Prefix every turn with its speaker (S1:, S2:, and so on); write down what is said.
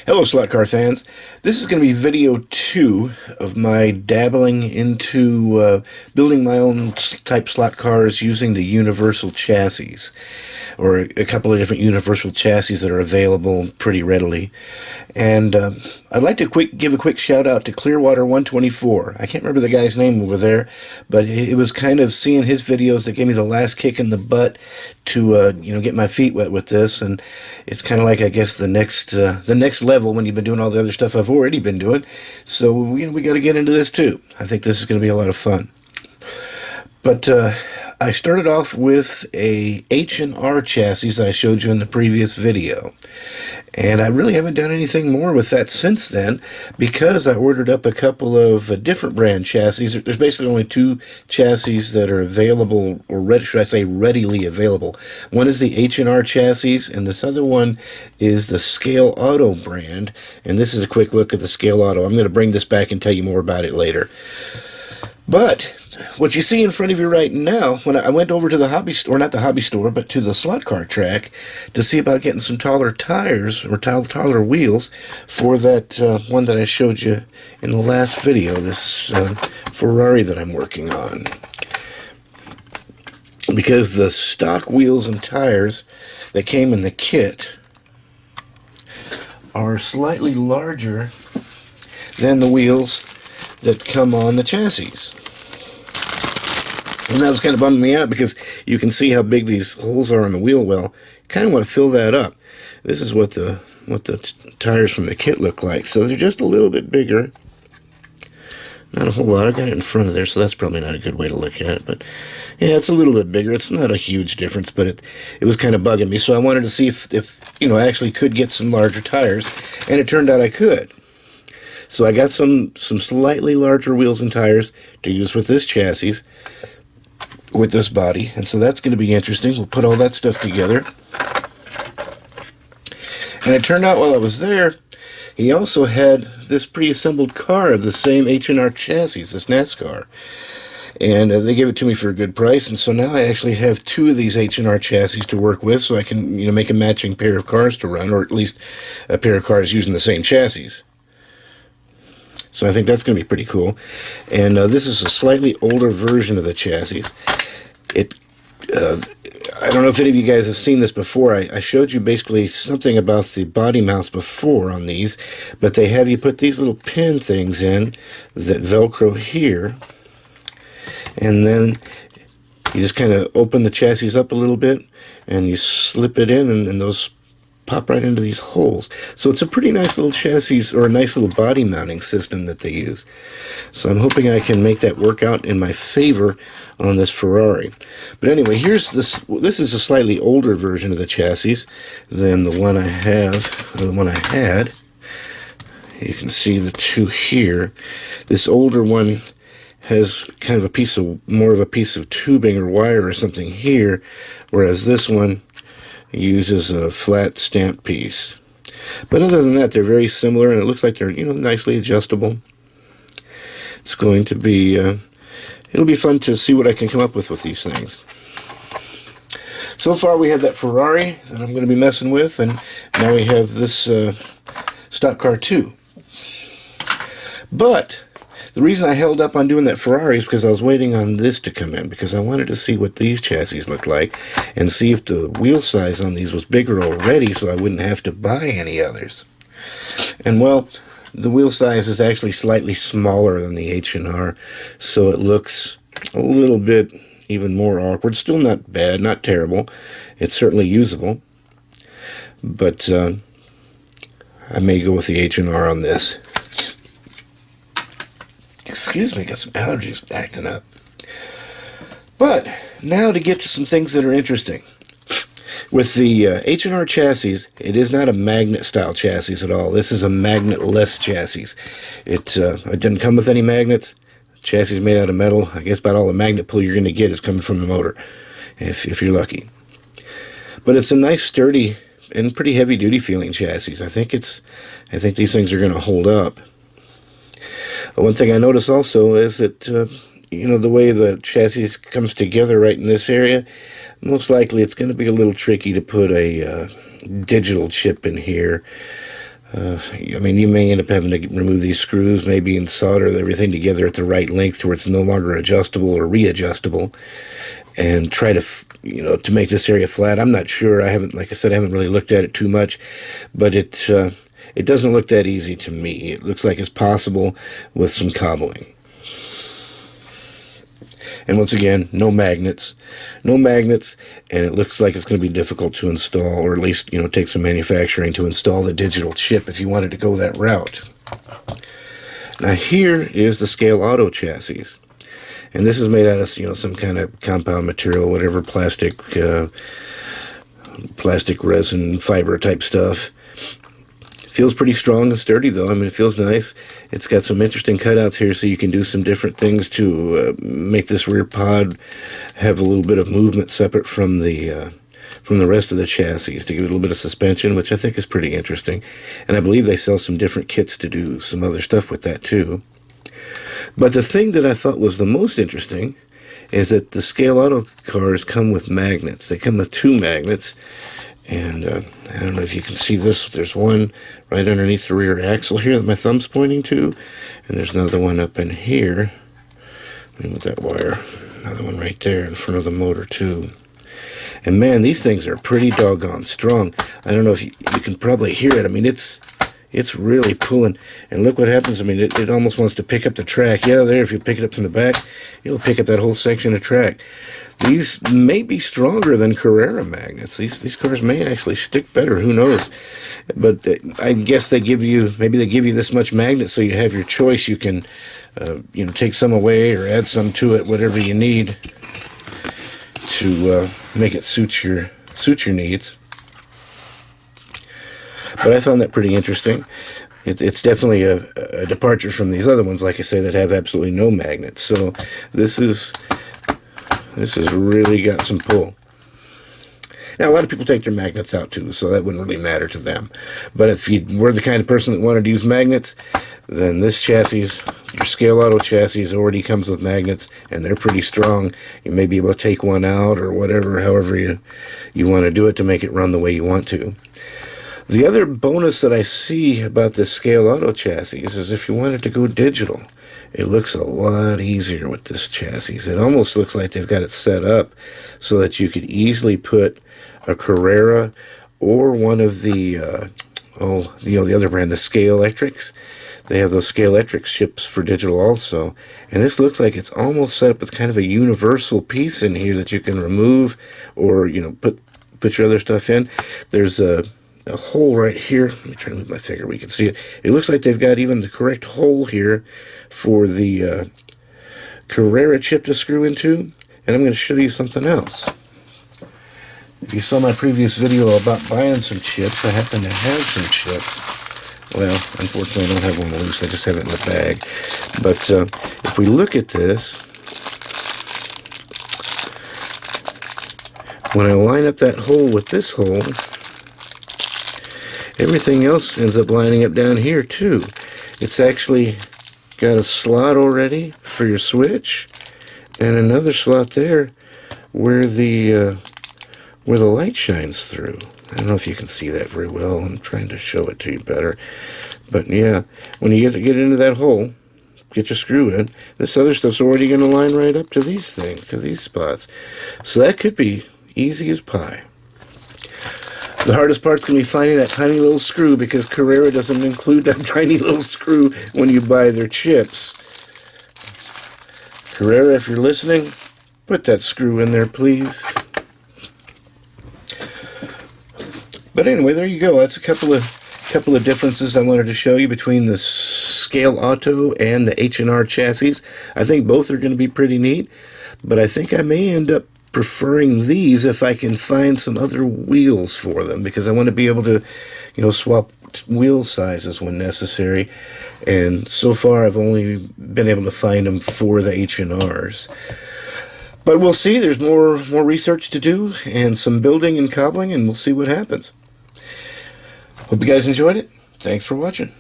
S1: Hello, Slotcar fans. This is going to be video 2 of my dabbling into building my own type slot cars using the universal chassis, or a couple of different universal chassis that are available pretty readily. And I'd like to give a quick shout out to Clearwater 124. I can't remember the guy's name over there, but it was kind of seeing his videos that gave me the last kick in the butt to get my feet wet with this. And it's kind of like, I guess, the next level when you've been doing all the other stuff I've already been doing. So we got to get into this too. I think this is going to be a lot of fun. But I started off with a H&R chassis that I showed you in the previous video. And I really haven't done anything more with that since then, because I ordered up a couple of different brand chassis. There's basically only 2 chassis that are available, or should I say readily available. One is the H&R chassis, and this other one is the Scale Auto brand. And this is a quick look at the Scale Auto. I'm going to bring this back and tell you more about it later. But what you see in front of you right now, when I went over to the hobby store, not the hobby store, but to the slot car track to see about getting some taller tires or taller wheels for that one that I showed you in the last video, this Ferrari that I'm working on. Because the stock wheels and tires that came in the kit are slightly larger than the wheels that come on the chassis. And that was kind of bumming me out, because you can see how big these holes are on the wheel well. Kind of want to fill that up. This is what the tires from the kit look like. So they're just a little bit bigger. Not a whole lot. I've got it in front of there, so that's probably not a good way to look at it. But yeah, it's a little bit bigger. It's not a huge difference, but it was kind of bugging me. So I wanted to see if I actually could get some larger tires, and it turned out I could. So I got some slightly larger wheels and tires to use with this chassis, with this body, and so that's going to be interesting. We'll put all that stuff together. And it turned out while I was there, he also had this pre-assembled car of the same H&R chassis, this NASCAR. And they gave it to me for a good price, and so now I actually have 2 of these H&R chassis to work with, so I can make a matching pair of cars to run, or at least a pair of cars using the same chassis. So I think that's going to be pretty cool. And this is a slightly older version of the chassis. I don't know if any of you guys have seen this before. I showed you basically something about the body mounts before on these, but they have you put these little pin things in that Velcro here, and then you just kind of open the chassis up a little bit, and you slip it in, and those pop right into these holes. So it's a pretty nice little chassis, or a nice little body mounting system that they use. So I'm hoping I can make that work out in my favor on this Ferrari. But anyway, here's this. This is a slightly older version of the chassis than the one I had. You can see the 2 here. This older one has kind of more of a piece of tubing or wire or something here, whereas this one uses a flat stamp piece. But other than that, they're very similar, and it looks like they're nicely adjustable. It's going to be it'll be fun to see what I can come up with these things. So far we have that Ferrari that I'm going to be messing with, and now we have this stock car too. But the reason I held up on doing that Ferrari is because I was waiting on this to come in, because I wanted to see what these chassis looked like and see if the wheel size on these was bigger already, so I wouldn't have to buy any others. And well, the wheel size is actually slightly smaller than the H&R, so it looks a little bit even more awkward. Still not bad, not terrible. It's certainly usable, but I may go with the H&R on this. Excuse me, got some allergies acting up. But now to get to some things that are interesting. With the H&R chassis, it is not a magnet-style chassis at all. This is a magnet-less chassis. It didn't come with any magnets. The chassis is made out of metal. I guess about all the magnet pull you're going to get is coming from the motor, if you're lucky. But it's a nice, sturdy, and pretty heavy-duty feeling chassis. I think these things are going to hold up. One thing I notice also is that, the way the chassis comes together right in this area, most likely it's going to be a little tricky to put a digital chip in here. I mean, you may end up having to remove these screws, maybe, and solder everything together at the right length to where it's no longer adjustable or readjustable, and try to, to make this area flat. I'm not sure. I haven't, like I said, I haven't really looked at it too much, but it doesn't look that easy to me. It looks like it's possible with some cobbling. And once again, no magnets, and it looks like it's going to be difficult to install, or at least, take some manufacturing to install the digital chip if you wanted to go that route. Now here is the Scale Auto chassis, and this is made out of, some kind of compound material, whatever, plastic resin, fiber type stuff. Feels pretty strong and sturdy, though. I mean, it feels nice. It's got some interesting cutouts here, so you can do some different things to make this rear pod have a little bit of movement separate from the rest of the chassis, to give it a little bit of suspension, which I think is pretty interesting. And I believe they sell some different kits to do some other stuff with that, too. But the thing that I thought was the most interesting is that the Scale Auto cars come with magnets. They come with 2 magnets. And I don't know if you can see this. There's one right underneath the rear axle here that my thumb's pointing to. And there's another one up in here. With that wire. Another one right there in front of the motor, too. And man, these things are pretty doggone strong. I don't know if you can probably hear it. I mean, it's really pulling. And look what happens. I mean, it almost wants to pick up the track. Yeah, there, if you pick it up from the back, it'll pick up that whole section of track. These may be stronger than Carrera magnets. These cars may actually stick better. Who knows? But I guess maybe they give you this much magnet so you have your choice. You can, take some away or add some to it, whatever you need to make it suit your needs. But I found that pretty interesting. It's definitely a departure from these other ones, like I say, that have absolutely no magnets. So this has really got some pull. Now, a lot of people take their magnets out too, so that wouldn't really matter to them. But if you were the kind of person that wanted to use magnets, then this chassis, your Scale Auto chassis, already comes with magnets, and they're pretty strong. You may be able to take one out or whatever, however you want to do it to make it run the way you want to. The other bonus that I see about this Scale Auto chassis is if you wanted to go digital, it looks a lot easier with this chassis. It almost looks like they've got it set up so that you could easily put a Carrera or one of the other brand, the Scale Electrics. They have those Scale Electric chips for digital also. And this looks like it's almost set up with kind of a universal piece in here that you can remove or, put your other stuff in. There's a hole right here. Let me try to move my finger where you can see it. It looks like they've got even the correct hole here for the Carrera chip to screw into. And I'm going to show you something else. If you saw my previous video about buying some chips, I happen to have some chips. Well, unfortunately, I don't have one loose. I just have it in the bag. But if we look at this, when I line up that hole with this hole, everything else ends up lining up down here too. It's actually got a slot already for your switch, and another slot there where the light shines through. I don't know if you can see that very well. I'm trying to show it to you better. But yeah, when you get into that hole, get your screw in, this other stuff's already going to line right up to these things, to these spots. So that could be easy as pie. The hardest part's going to be finding that tiny little screw, because Carrera doesn't include that tiny little screw when you buy their chips. Carrera, if you're listening, put that screw in there, please. But anyway, there you go. That's a couple of differences I wanted to show you between the Scale Auto and the H&R chassis. I think both are going to be pretty neat, but I think I may end up preferring these if I can find some other wheels for them, because I want to be able to, swap wheel sizes when necessary. And so far, I've only been able to find them for the H&Rs. But we'll see. There's more research to do and some building and cobbling, and we'll see what happens. Hope you guys enjoyed it. Thanks for watching.